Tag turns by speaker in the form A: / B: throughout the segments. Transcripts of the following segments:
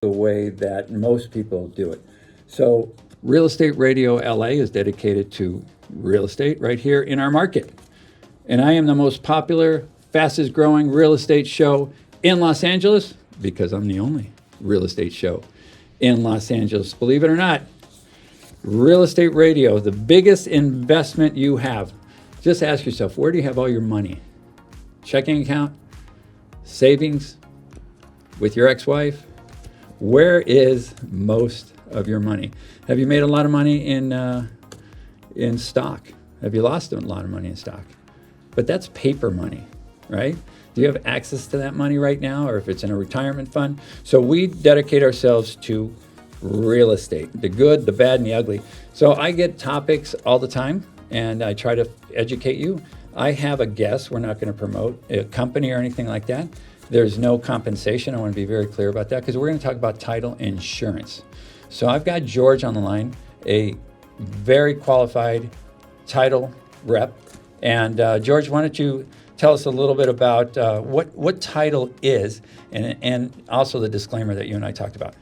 A: the way that most people do it. So, Real Estate Radio LA is dedicated to real estate right here in our market. And I am the most popular, fastest growing real estate show in Los Angeles because I'm the only real estate show in Los Angeles. Believe it or not, Real Estate Radio, the biggest investment you have. Just ask yourself, where do you have all your money? Checking account? Savings? With your ex-wife? Where is most of your money? Have you made a lot of money in stock? Have you lost a lot of money in stock? But that's paper money, right? Do you have access to that money right now, or if it's in a retirement fund? So we dedicate ourselves to real estate, the good, the bad, and the ugly. So I get topics all the time, and I try to educate you. I have a guest. We're not going to promote a company or anything like that. There's no compensation. I want to be very clear about that because we're going to talk about title insurance. So I've got George on the line, a very qualified title rep. And George, why don't you tell us a little bit about what title is and also the disclaimer that you and I talked about.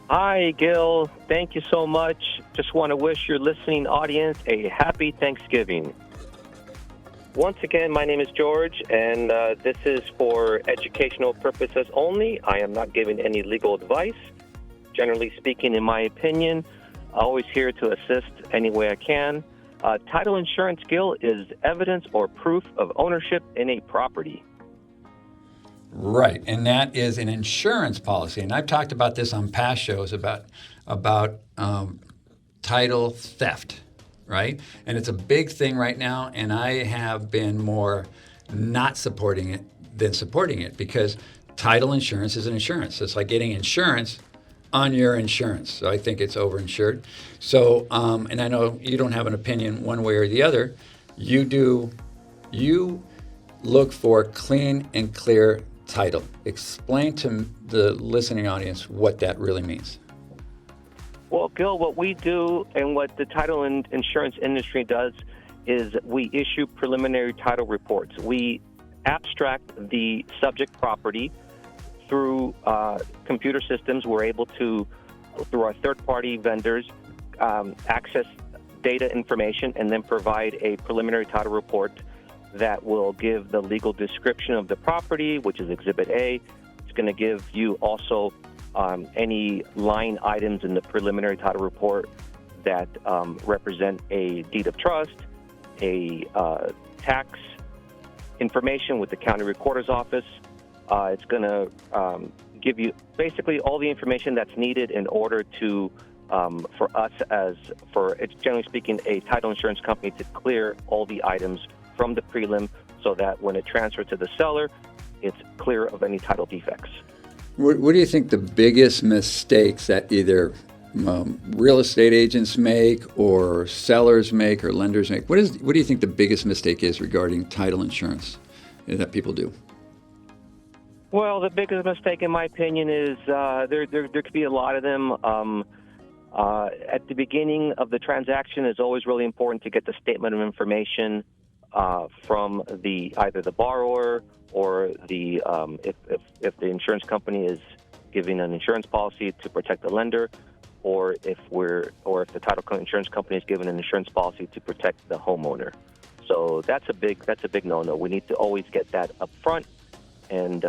B: Hi, Gil. Thank you so much. Just want to wish your listening audience a happy Thanksgiving. Once again, my name is George, and this is for educational purposes only. I am not giving any legal advice. Generally speaking, in my opinion, always here to assist any way I can. Title insurance, Gil, is evidence or proof of ownership in a property.
A: Right, and that is an insurance policy. And I've talked about this on past shows about title theft, right? And it's a big thing right now, and I have been more not supporting it than supporting it because title insurance is an insurance. It's like getting insurance on your insurance. So I think it's overinsured. So, and I know you don't have an opinion one way or the other. You look for clean and clear title. Explain to the listening audience what that really means.
B: Well, Gil, what we do and what the title and insurance industry does is we issue preliminary title reports. We abstract the subject property through computer systems. We're able to, through our third-party vendors, access data information and then provide a preliminary title report that will give the legal description of the property, which is Exhibit A. It's going to give you also any line items in the preliminary title report that represent a deed of trust, a tax information with the county recorder's office. It's going to give you basically all the information that's needed in order to, for us it's generally speaking, a title insurance company to clear all the items from the prelim so that when it transfers to the seller, it's clear of any title defects.
A: What do you think the biggest mistakes that either real estate agents make or sellers make or lenders make? What do you think the biggest mistake is regarding title insurance that people do?
B: Well, the biggest mistake, in my opinion, is there could be a lot of them. At the beginning of the transaction, it's always really important to get the statement of information from either the borrower or if the insurance company is giving an insurance policy to protect the lender, or if the title insurance company is giving an insurance policy to protect the homeowner. So that's a big no-no. We need to always get that up front, and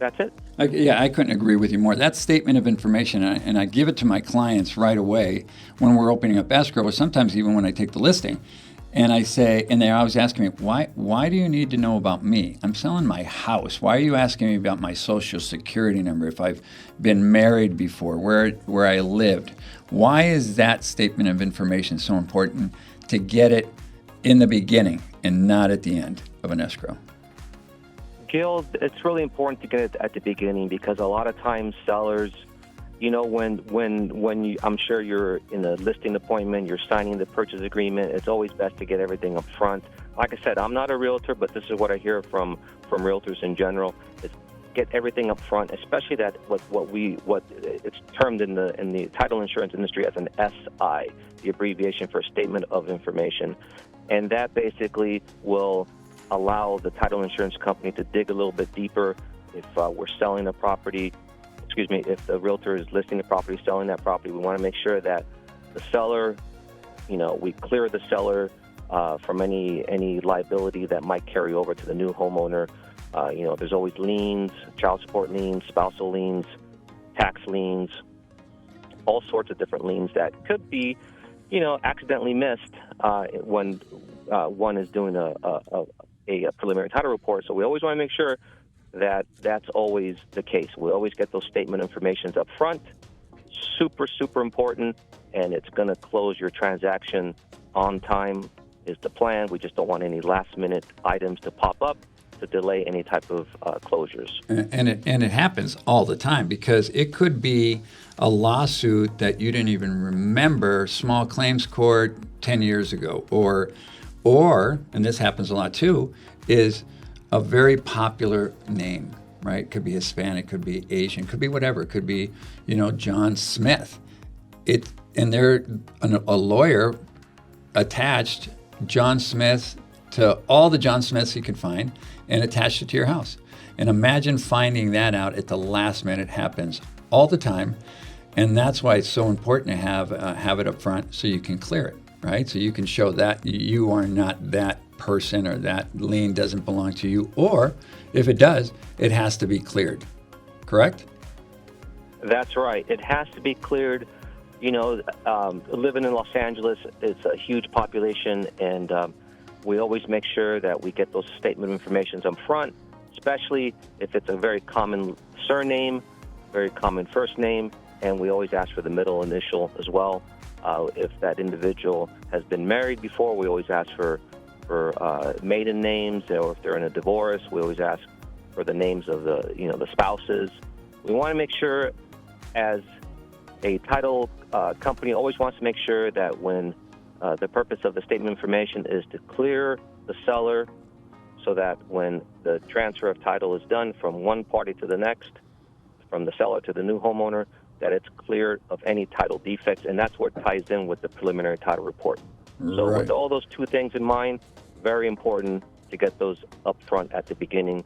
B: that's it.
A: I couldn't agree with you more. That statement of information, and I give it to my clients right away when we're opening up escrow, or sometimes even when I take the listing. And I say, and they're always asking me, why do you need to know about me? I'm selling my house. Why are you asking me about my social security number, if I've been married before, where I lived? Why is that statement of information so important to get it in the beginning and not at the end of an escrow?
B: Gil, it's really important to get it at the beginning because a lot of times sellers, you know, when you, I'm sure you're in a listing appointment, you're signing the purchase agreement, it's always best to get everything up front. Like I said, I'm not a realtor, but this is what I hear from realtors in general, is get everything up front, especially that what it's termed in the title insurance industry as an SI, the abbreviation for Statement of Information. And that basically will allow the title insurance company to dig a little bit deeper if we're selling a property, if the realtor is listing the property, selling that property, we want to make sure that the seller, we clear the seller from any liability that might carry over to the new homeowner. There's always liens, child support liens, spousal liens, tax liens, all sorts of different liens that could be, accidentally missed when one is doing a preliminary title report. So we always want to make sure that that's always the case. We always get those statement informations up front. Super, super important, and it's going to close your transaction on time is the plan. We just don't want any last-minute items to pop up to delay any type of closures.
A: And it happens all the time, because it could be a lawsuit that you didn't even remember, small claims court 10 years ago, or and this happens a lot too, is a very popular name, right? Could be Hispanic, could be Asian, could be whatever. It could be, John Smith. And they're a lawyer attached John Smith to all the John Smiths you can find and attached it to your house. And imagine finding that out at the last minute. Happens all the time. And that's why it's so important to have it up front so you can clear it, right? So you can show that you are not that person, or that lien doesn't belong to you, or if it does, it has to be cleared. Correct?
B: That's right. It has to be cleared. Living in Los Angeles, it's a huge population, and we always make sure that we get those statement informations up front, especially if it's a very common surname, very common first name, and we always ask for the middle initial as well. If that individual has been married before, we always ask for maiden names, or if they're in a divorce, we always ask for the names of the spouses. We want to make sure, as a title company always wants to make sure that when the purpose of the statement of information is to clear the seller, so that when the transfer of title is done from one party to the next, from the seller to the new homeowner, that it's cleared of any title defects, and that's what ties in with the preliminary title report. So
A: Right.
B: with all those two things in mind, very important to get those up front at the beginning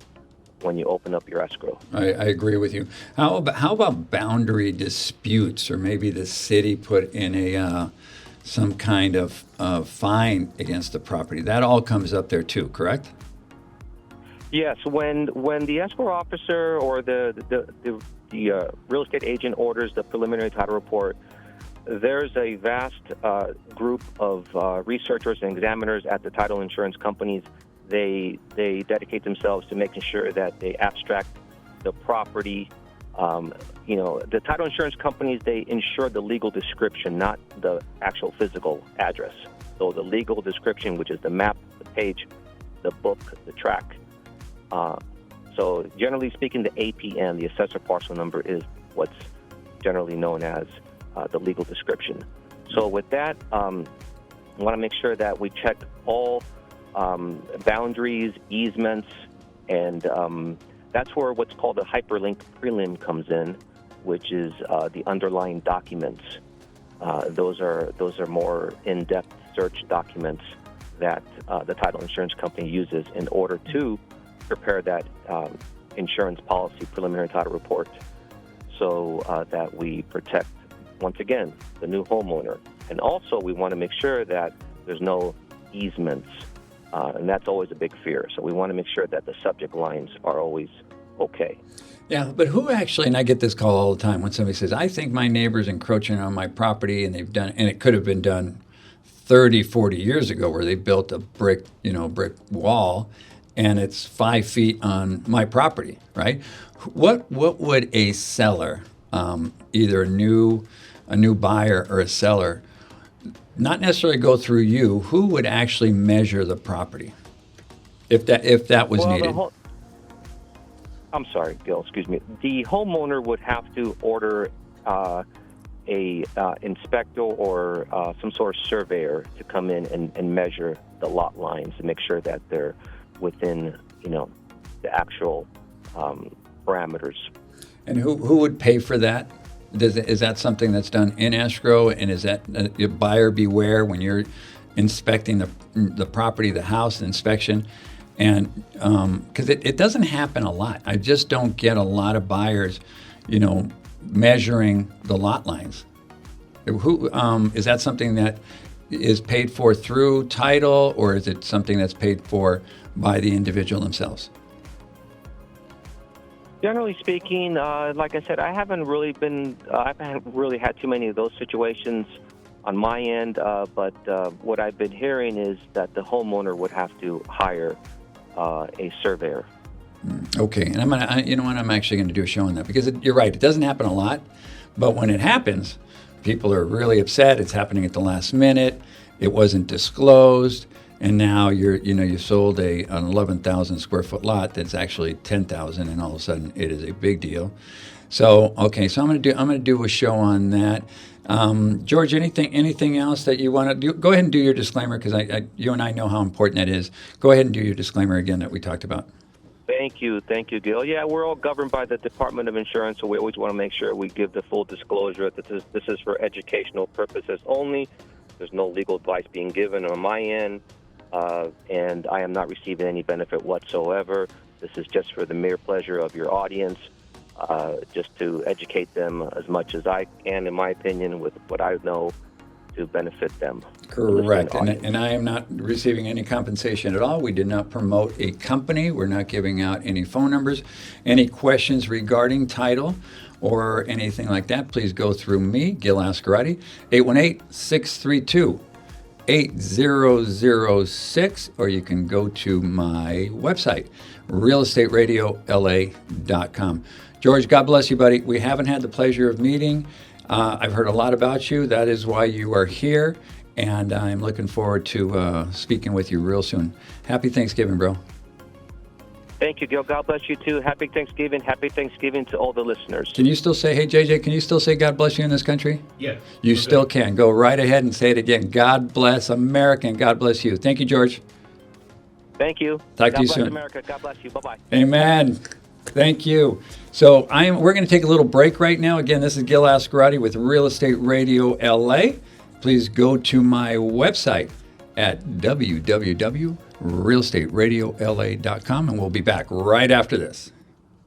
B: when you open up your escrow.
A: I agree with you. How about boundary disputes, or maybe the city put in some kind of fine against the property? That all comes up there too, correct?
B: Yes, when the escrow officer or the real estate agent orders the preliminary title report, there's a vast group of researchers and examiners at the title insurance companies. They dedicate themselves to making sure that they abstract the property. The title insurance companies, they insure the legal description, not the actual physical address. So the legal description, which is the map, the page, the book, the track. So generally speaking, the APN, the assessor parcel number, is what's generally known as the legal description. So with that, I want to make sure that we check all boundaries, easements, and that's where what's called a hyperlink prelim comes in, which is the underlying documents. Those are more in-depth search documents that the title insurance company uses in order to prepare that insurance policy preliminary title report, so that we protect, once again, the new homeowner. And also we want to make sure that there's no easements, and that's always a big fear. So we want to make sure that the subject lines are always okay.
A: Yeah, but who actually, and I get this call all the time when somebody says, I think my neighbor's encroaching on my property, and they've done, and it could have been done 30, 40 years ago, where they built a brick wall, and it's 5 feet on my property, right? What would a seller, either a new buyer or a seller, not necessarily go through you, who would actually measure the property if that was needed?
B: I'm sorry, Gil, excuse me. The homeowner would have to order a inspector or some sort of surveyor to come in and measure the lot lines and make sure that they're within, the actual parameters.
A: And who would pay for that? Is that something that's done in escrow? And is that buyer beware when you're inspecting the property, the house inspection? And because it doesn't happen a lot. I just don't get a lot of buyers, measuring the lot lines. Is that something that is paid for through title, or is it something that's paid for by the individual themselves?
B: Generally speaking, like I said, I haven't really had too many of those situations on my end. But what I've been hearing is that the homeowner would have to hire a surveyor.
A: Okay, and I'm actually going to do a show on that, because you're right. It doesn't happen a lot, but when it happens, people are really upset. It's happening at the last minute. It wasn't disclosed. And now you sold an 11,000 square foot lot that's actually 10,000, and all of a sudden it is a big deal. So okay, so I'm gonna do a show on that. George, anything else that you want to do? Go ahead and do your disclaimer, because you and I know how important that is. Go ahead and do your disclaimer again that we talked about.
B: Thank you, Gil. Yeah, we're all governed by the Department of Insurance, so we always want to make sure we give the full disclosure that this is for educational purposes only. There's no legal advice being given on my end. And I am not receiving any benefit whatsoever. This is just for the mere pleasure of your audience, just to educate them as much as I can, in my opinion, with what I know to benefit them.
A: Correct. And I am not receiving any compensation at all. We did not promote a company. We're not giving out any phone numbers. Any questions regarding title or anything like that, please go through me, Gil.Azcarate, 818-632-8006, or you can go to my website, realestateradiolaA.com. George, God bless you, buddy. We haven't had the pleasure of meeting. I've heard a lot about you. That is why you are here, and I'm looking forward to speaking with you real soon. Happy Thanksgiving, bro.
B: Thank you, Gil. God bless you, too. Happy Thanksgiving. Happy Thanksgiving to all the listeners.
A: Can you still say, hey, JJ, can you still say God bless you in this country?
C: Yeah.
A: You still can. Go right ahead and say it again. God bless America, and God bless you. Thank you, George.
B: Thank you.
A: Talk to you soon.
B: God bless America. God bless you. Bye-bye.
A: Amen. Thank you. So we're going to take a little break right now. Again, this is Gil.Azcarate with Real Estate Radio LA. Please go to my website at www.realestateradiolaA.com, and we'll be back right after this.